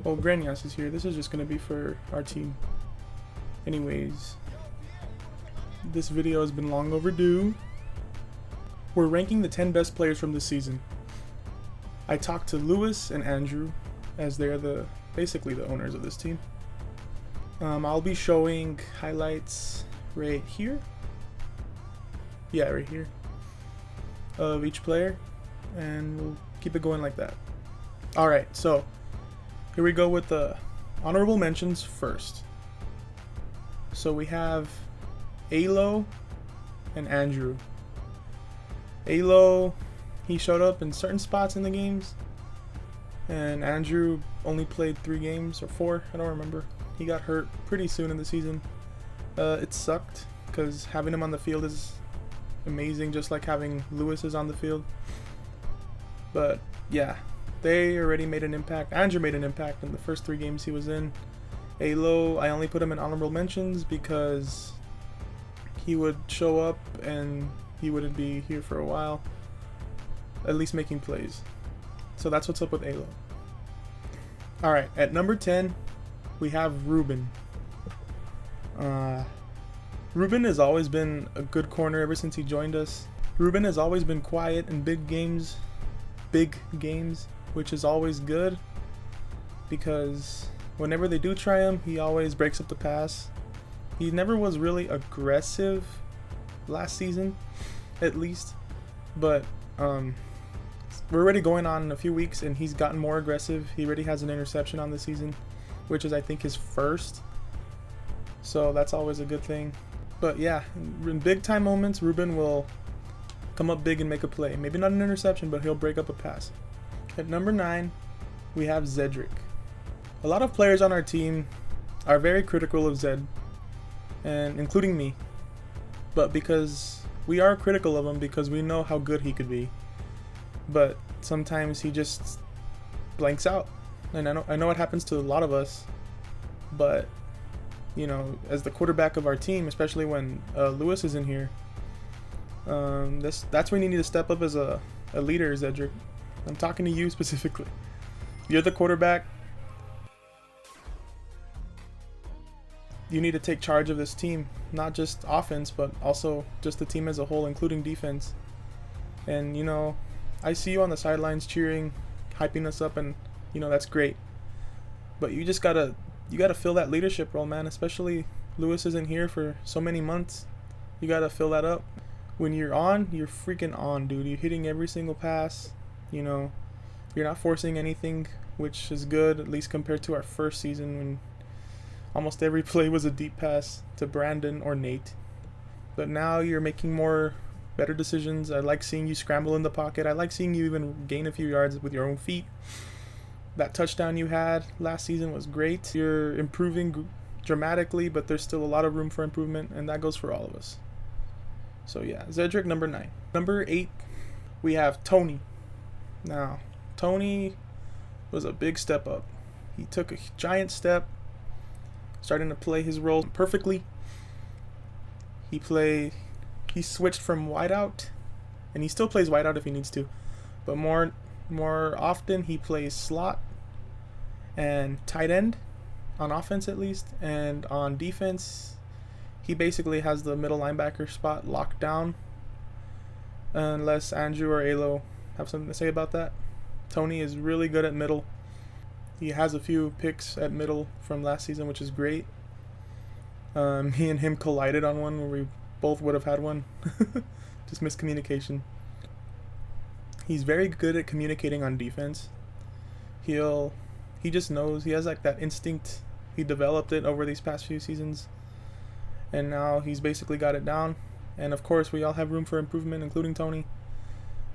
Oh, Granias is here. This is just going to be for our team. Anyways, this video has been long overdue. We're ranking the 10 best players from this season. I talked to Lewis and Andrew, as they're basically the owners of this team. I'll be showing highlights right here. Yeah, right here. Of each player, and we'll keep it going like that. Alright, so here we go with the honorable mentions first. So we have Aylo and Andrew. Aylo, he showed up in certain spots in the games, and Andrew only played 3 games or 4, I don't remember. He got hurt pretty soon in the season. It sucked because having him on the field is amazing, just like having Lewis is on the field. But yeah, they already made an impact. Andrew made an impact in the first 3 games he was in. Aylo, I only put him in honorable mentions because he would show up and he wouldn't be here for a while, at least making plays. So that's what's up with Aylo. Alright, at number 10 we have Ruben. Ruben has always been a good corner ever since he joined us. Ruben has always been quiet in big games, which is always good because whenever they do try him, he always breaks up the pass. He never was really aggressive last season, at least, but we're already going on in a few weeks and he's gotten more aggressive. He already has an interception on the season, which is I think his first, so that's always a good thing. But yeah, in big time moments, Ruben will come up big and make a play. Maybe not an interception, but he'll break up a pass. At number 9, we have Zedrick. A lot of players on our team are very critical of Zed, and including me. But because we are critical of him because we know how good he could be. But sometimes he just blanks out. And I know it happens to a lot of us, but you know, as the quarterback of our team, especially when Lewis is in here, that's when you need to step up as a leader, Zedrick. I'm talking to you specifically. You're the quarterback. You need to take charge of this team, not just offense, but also just the team as a whole, including defense. And you know, I see you on the sidelines cheering, hyping us up, and you know that's great. But you just gotta fill that leadership role, man. Especially Lewis isn't here for so many months. You gotta fill that up. When you're on, you're freaking on, dude. You're hitting every single pass. You know, you're not forcing anything, which is good, at least compared to our first season when almost every play was a deep pass to Brandon or Nate. But now you're making better decisions. I like seeing you scramble in the pocket. I like seeing you even gain a few yards with your own feet. That touchdown you had last season was great. You're improving dramatically, but there's still a lot of room for improvement, and that goes for all of us. So yeah, Zedrick, number 9. Number 8, we have Tony. Now, Tony was a big step up. He took a giant step, starting to play his role perfectly. He switched from wideout, and he still plays wideout if he needs to, but more often he plays slot and tight end on offense, at least, and on defense he basically has the middle linebacker spot locked down unless Andrew or Aylo have something to say about that. Tony is really good at middle. He has a few picks at middle from last season, which is great. Me and him collided on one where we both would have had one. Just miscommunication. He's very good at communicating on defense. He just knows. He has like that instinct. He developed it over these past few seasons, and now he's basically got it down. And of course, we all have room for improvement, including Tony.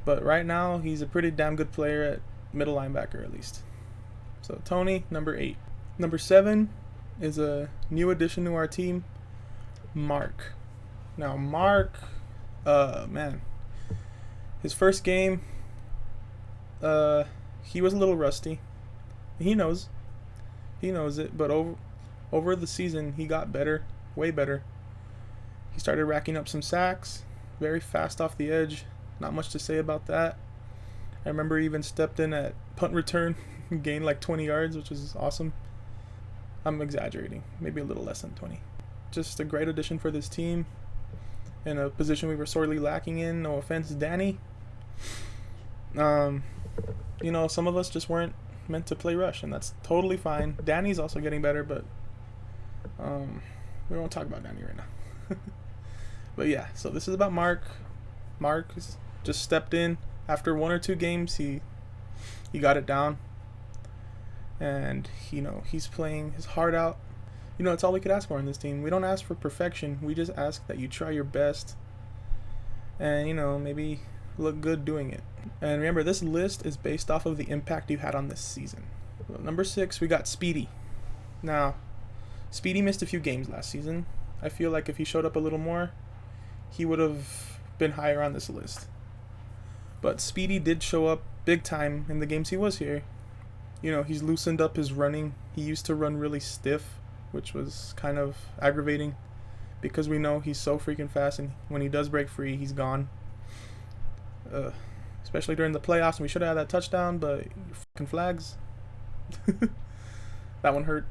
But right now, he's a pretty damn good player at middle linebacker, at least. So Tony, number 8. Number 7 is a new addition to our team, Mark. Now Mark, man, his first game, he was a little rusty. He knows it, but over the season he got better, way better. He started racking up some sacks, very fast off the edge. Not much to say about that. I remember he even stepped in at punt return and gained like 20 yards, which was awesome. I'm exaggerating, maybe a little less than 20. Just a great addition for this team in a position we were sorely lacking in. No offense, Danny. You know, some of us just weren't meant to play rush, and that's totally fine. Danny's also getting better, but we won't talk about Danny right now. But yeah, so this is about Mark. Mark just stepped in after 1 or 2 games. He got it down, and you know, he's playing his heart out. You know, it's all we could ask for in this team. We don't ask for perfection. We just ask that you try your best, and you know, maybe look good doing it. And remember, this list is based off of the impact you had on this season. So number 6, we got Speedy. Now, Speedy missed a few games last season. I feel like if he showed up a little more, he would have been higher on this list. But Speedy did show up big time in the games he was here. You know, he's loosened up his running. He used to run really stiff, which was kind of aggravating because we know he's so freaking fast, and when he does break free, he's gone. Especially during the playoffs, and we should have had that touchdown, but fucking flags. That one hurt.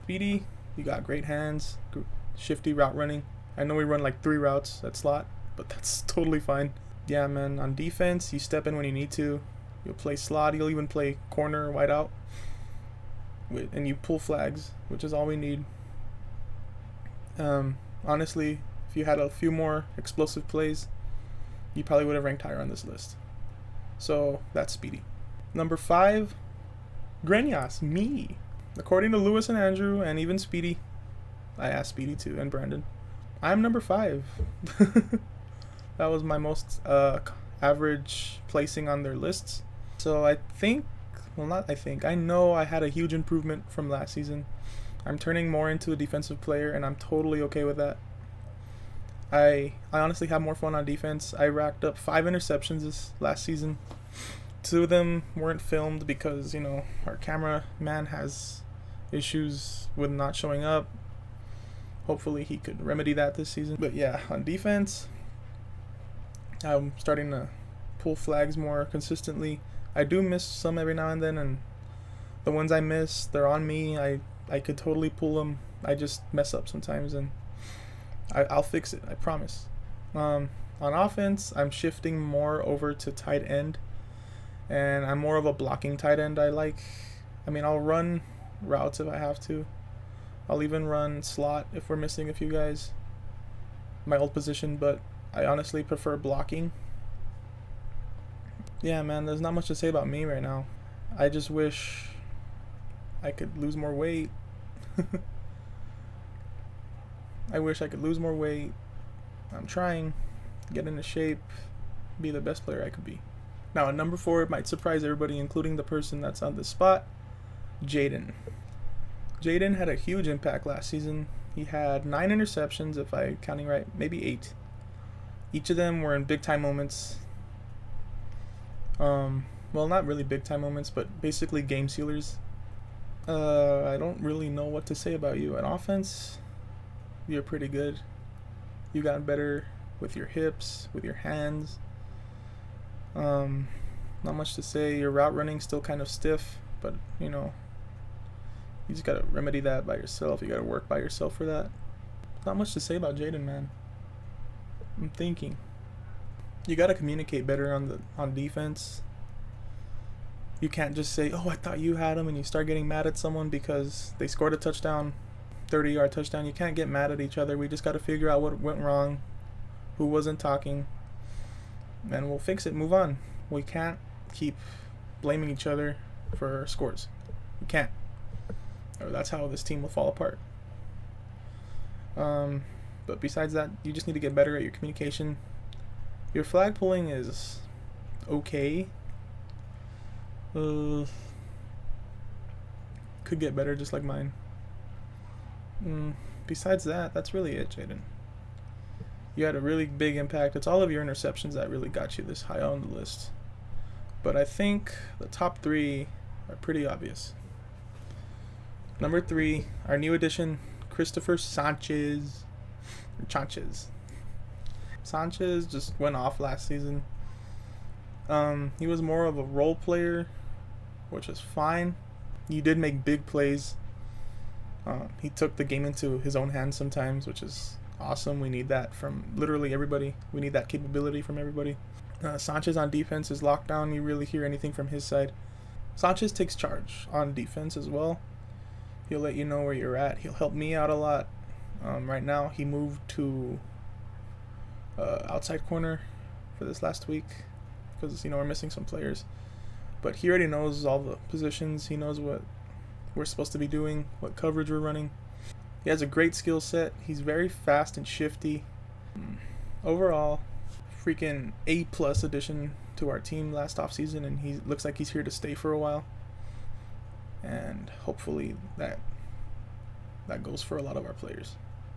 Speedy, you got great hands, shifty route running. I know we run like 3 routes at slot, but that's totally fine. Yeah, man, on defense, you step in when you need to. You'll play slot, you'll even play corner, wide out, and you pull flags, which is all we need. Honestly, if you had a few more explosive plays, you probably would have ranked higher on this list. So that's Speedy. Number 5, Greñas, me. According to Lewis and Andrew, and even Speedy, I asked Speedy too, and Brandon, I'm number 5. That was my most average placing on their lists. So I think, well, not I think, I know I had a huge improvement from last season. I'm turning more into a defensive player, and I'm totally okay with that. I honestly have more fun on defense. I racked up 5 interceptions this last season. 2 of them weren't filmed because, you know, our cameraman has issues with not showing up. Hopefully he could remedy that this season. But yeah, on defense, I'm starting to pull flags more consistently. I do miss some every now and then, and the ones I miss, they're on me. I could totally pull them. I just mess up sometimes, and I'll fix it, I promise. On offense, I'm shifting more over to tight end, and I'm more of a blocking tight end. I'll run routes if I have to. I'll even run slot if we're missing a few guys, my old position, but I honestly prefer blocking. Yeah, man, there's not much to say about me right now. I just wish I could lose more weight. I wish I could lose more weight. I'm trying, get into shape, be the best player I could be. Now, at number 4, it might surprise everybody, including the person that's on this spot, Jayden. Jayden had a huge impact last season. He had 9 interceptions, if I'm counting right, maybe 8. Each of them were in big-time moments. Well, not really big-time moments, but basically game sealers. I don't really know what to say about you. At offense, you're pretty good. You got better with your hips, with your hands. Not much to say. Your route running still kind of stiff, but you know, you just gotta remedy that by yourself. You gotta work by yourself for that. Not much to say about Jayden, man. I'm thinking you gotta communicate better on defense. You can't just say, "Oh, I thought you had him," and you start getting mad at someone because they scored a touchdown, 30-yard touchdown. You can't get mad at each other. We just gotta figure out what went wrong, who wasn't talking, and we'll fix it. Move on. We can't keep blaming each other for scores. We can't. Or that's how this team will fall apart. But besides that, you just need to get better at your communication. Your flag pulling is okay. Could get better, just like mine. Besides that, that's really it, Jayden. You had a really big impact. It's all of your interceptions that really got you this high on the list. But I think the top 3 are pretty obvious. Number 3, our new addition, Christopher Sanchez. Sanchez just went off last season. He was more of a role player, which is fine. He did make big plays. He took the game into his own hands sometimes, which is awesome. We need that from literally everybody. We need that capability from everybody. Sanchez on defense is locked down. You really hear anything from his side. Sanchez takes charge on defense as well. He'll let you know where you're at. He'll help me out a lot. Right now, he moved to outside corner for this last week because, we're missing some players. But he already knows all the positions. He knows what we're supposed to be doing, what coverage we're running. He has a great skill set. He's very fast and shifty. Overall, freaking A+ addition to our team last offseason, and he looks like he's here to stay for a while. And hopefully that goes for a lot of our players.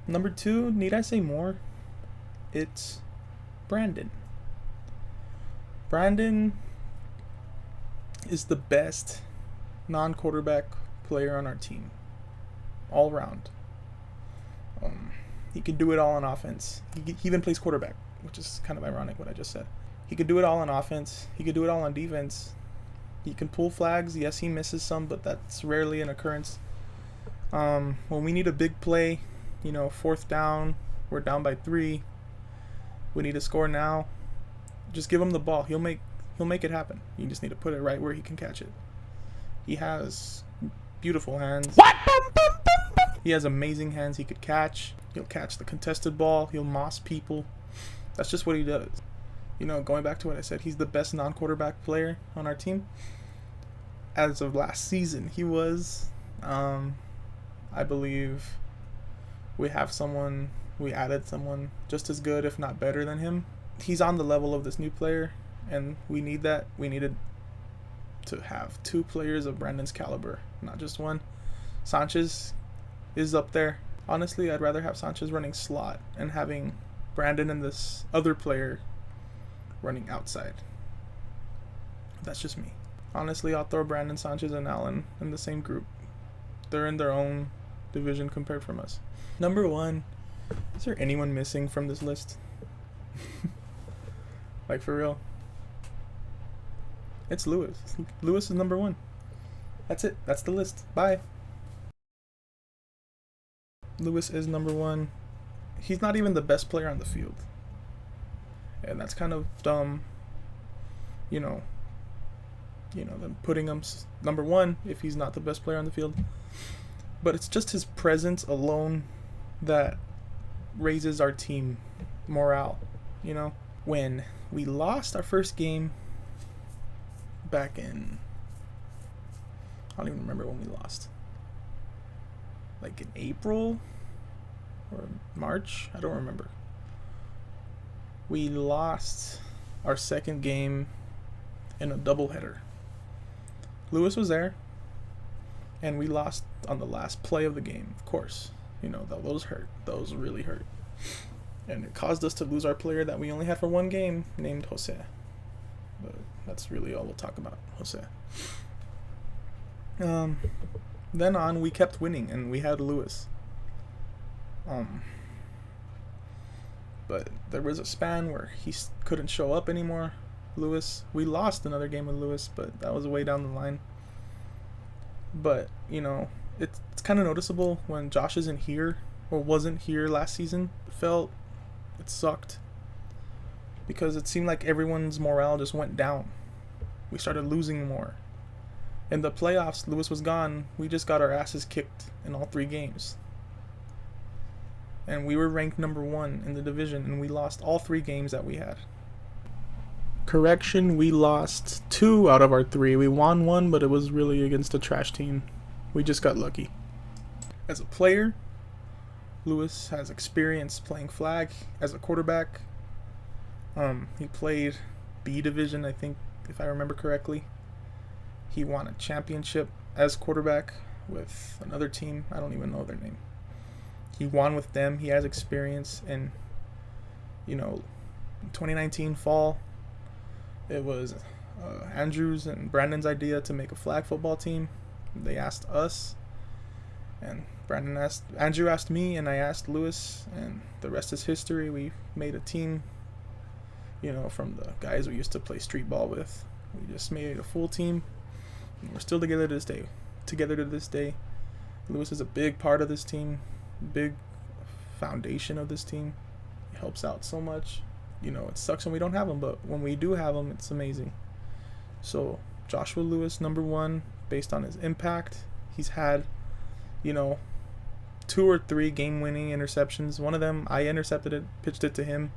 Number 2, need I say more? It's Brandon. Brandon is the best non-quarterback player on our team, all around. He can do it all on offense. He even plays quarterback, which is kind of ironic what I just said. He could do it all on offense. He could do it all on defense. He can pull flags. Yes, he misses some, but that's rarely an occurrence. When we need a big play, 4th down, we're down by 3. We need to score now. Just give him the ball. He'll make it happen. You just need to put it right where he can catch it. He has beautiful hands. What? He has amazing hands. He could catch. He'll catch the contested ball. He'll moss people. That's just what he does. Going back to what I said, he's the best non-quarterback player on our team. As of last season, he was. I believe we added someone just as good, if not better than him. He's on the level of this new player, and we need that. We needed to have 2 players of Brandon's caliber, not just one. Sanchez is up there. Honestly, I'd rather have Sanchez running slot and having Brandon and this other player running outside. That's just me. Honestly, I'll throw Brandon, Sanchez, and Allen in the same group. They're in their own division compared from us. Number 1, is there anyone missing from this list? Like, for real? It's Lewis. Lewis is number 1. That's it. That's the list. Bye. Lewis is number 1. He's not even the best player on the field. And that's kind of dumb, them putting him number 1 if he's not the best player on the field. But it's just his presence alone that raises our team morale, When we lost our first game back in, I don't even remember when we lost. Like in April or March? I don't remember. We lost our second game in a doubleheader. Lewis was there, and we lost on the last play of the game, of course. Those hurt. Those really hurt. And it caused us to lose our player that we only had for 1 game, named Jose. But that's really all we'll talk about, Jose. Then on, we kept winning, and we had Lewis. But there was a span where he couldn't show up anymore. Lewis, we lost another game with Lewis, but that was way down the line. But, it's kind of noticeable when Josh isn't here, or wasn't here last season. It sucked. Because it seemed like everyone's morale just went down. We started losing more. In the playoffs, Lewis was gone. We just got our asses kicked in all 3 games. And we were ranked number 1 in the division, and we lost all 3 games that we had. Correction, we lost 2 out of our 3. We won 1, but it was really against a trash team. We just got lucky. As a player, Lewis has experience playing flag as a quarterback. He played B division, I think, if I remember correctly. He won a championship as quarterback with another team. I don't even know their name. He won with them. He has experience. And, 2019 fall, it was Andrew's and Brandon's idea to make a flag football team. They asked us, and Andrew asked me, and I asked Lewis, and the rest is history. We made a team you know, from the guys we used to play street ball with. We just made it a full team, and we're still together to this day. Lewis is a big part of this team, big foundation of this team. He helps out so much. You know, it sucks when we don't have him, but when we do have him, it's amazing. So Joshua Lewis, number one, based on his impact. He's had, you know, 2 or 3 game-winning interceptions. One of them, I intercepted it, pitched it to him,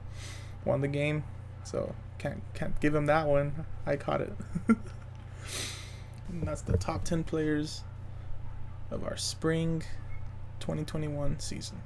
won the game. So can't give him that one. I caught it. And that's the top 10 players of our spring 2021 season.